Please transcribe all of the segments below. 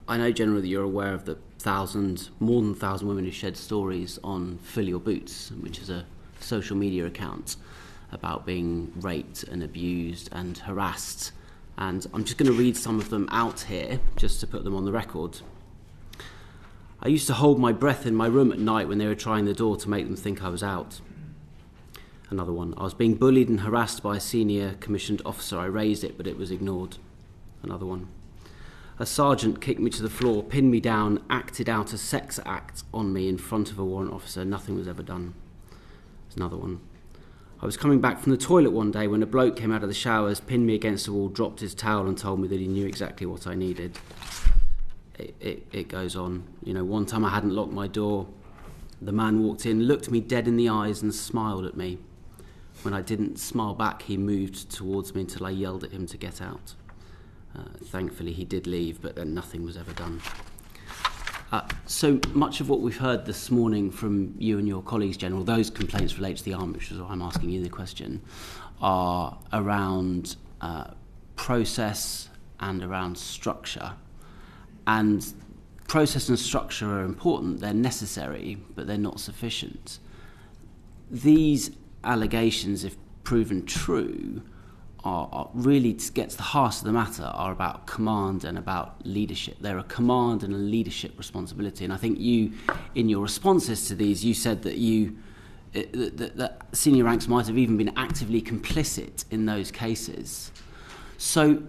I know, General, that you're aware of the more than 1,000 women who shed stories on Fill Your Boots, which is a social media account about being raped and abused and harassed. And I'm just going to read some of them out here, just to put them on the record. I used to hold my breath in my room at night when they were trying the door to make them think I was out. Another one. I was being bullied and harassed by a senior commissioned officer. I raised it, but it was ignored. Another one. A sergeant kicked me to the floor, pinned me down, acted out a sex act on me in front of a warrant officer. Nothing was ever done. There's another one. I was coming back from the toilet one day when a bloke came out of the showers, pinned me against the wall, dropped his towel and told me that he knew exactly what I needed. It goes on. You know, one time I hadn't locked my door. The man walked in, looked me dead in the eyes and smiled at me. When I didn't smile back, he moved towards me until I yelled at him to get out. Thankfully, he did leave, but then nothing was ever done. So much of what we've heard this morning from you and your colleagues, General, those complaints relate to the army, which is why I'm asking you the question, are around process and around structure. And process and structure are important, they're necessary, but they're not sufficient. These allegations, if proven true, are really, to get to the heart of the matter, are about command and about leadership. They're a command and a leadership responsibility. And I think you, in your responses to these, you said that that senior ranks might have even been actively complicit in those cases. So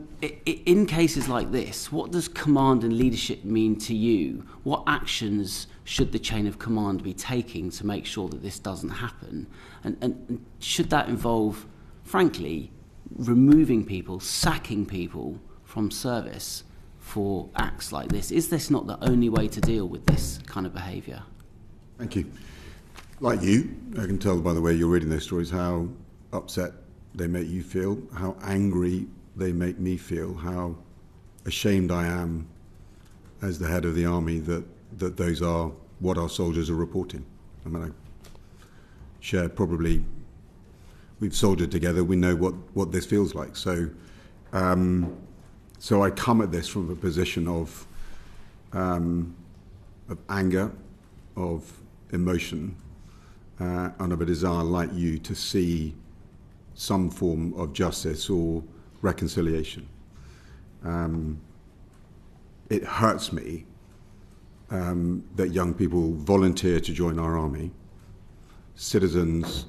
in cases like this, what does command and leadership mean to you? What actions should the chain of command be taking to make sure that this doesn't happen? And should that involve, frankly, removing people, sacking people from service for acts like this? Is this not the only way to deal with this kind of behaviour? Thank you. Like you, I can tell by the way you're reading those stories how upset they make you feel, how angry they make me feel, how ashamed I am as the head of the army that those are what our soldiers are reporting. I mean, I share probably, we've soldiered together, we know what this feels like. So I come at this from a position of anger, of emotion, and of a desire, like you, to see some form of justice or reconciliation. It hurts me that young people volunteer to join our army, citizens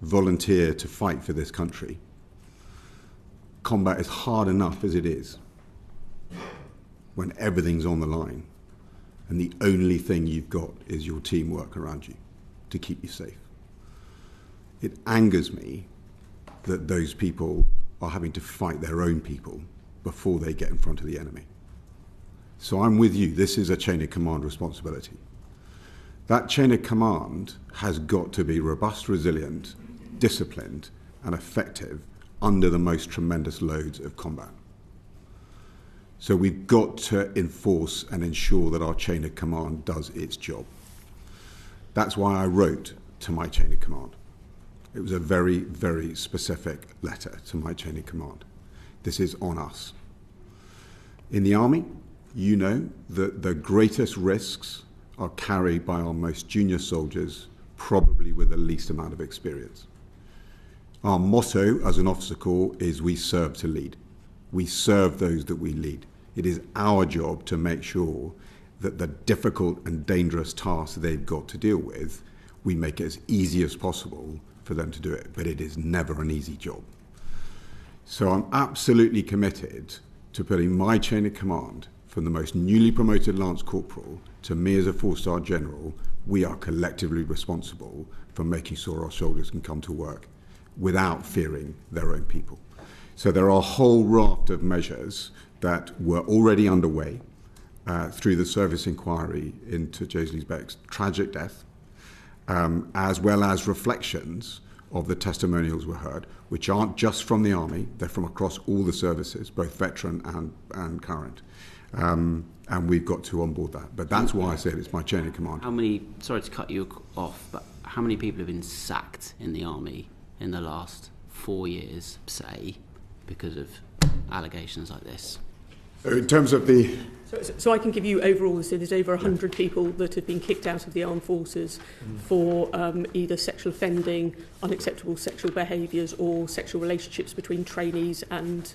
volunteer to fight for this country. Combat is hard enough as it is when everything's on the line and the only thing you've got is your teamwork around you to keep you safe. It angers me that those people are having to fight their own people before they get in front of the enemy. So I'm with you. This is a chain of command responsibility. That chain of command has got to be robust, resilient, disciplined, and effective under the most tremendous loads of combat. So we've got to enforce and ensure that our chain of command does its job. That's why I wrote to my chain of command. It was a very, very specific letter to my chain of command. This is on us. In the army, you know that the greatest risks are carried by our most junior soldiers, probably with the least amount of experience. Our motto as an officer corps is we serve to lead. We serve those that we lead. It is our job to make sure that the difficult and dangerous tasks they've got to deal with, we make it as easy as possible for them to do it, but it is never an easy job. So I'm absolutely committed to putting my chain of command, from the most newly promoted Lance Corporal to me as a 4-star General, we are collectively responsible for making sure our soldiers can come to work without fearing their own people. So there are a whole raft of measures that were already underway through the service inquiry into Jaisley Beck's tragic death, as well as reflections of the testimonials we heard, which aren't just from the Army, they're from across all the services, both veteran and current. And we've got to onboard that. But that's why I said it's my chain of command. How many, sorry to cut you off, but how many people have been sacked in the Army in the last 4 years, say, because of allegations like this? In terms of the... So I can give you overall, so there's over 100 people that have been kicked out of the armed forces for either sexual offending, unacceptable sexual behaviours or sexual relationships between trainees and...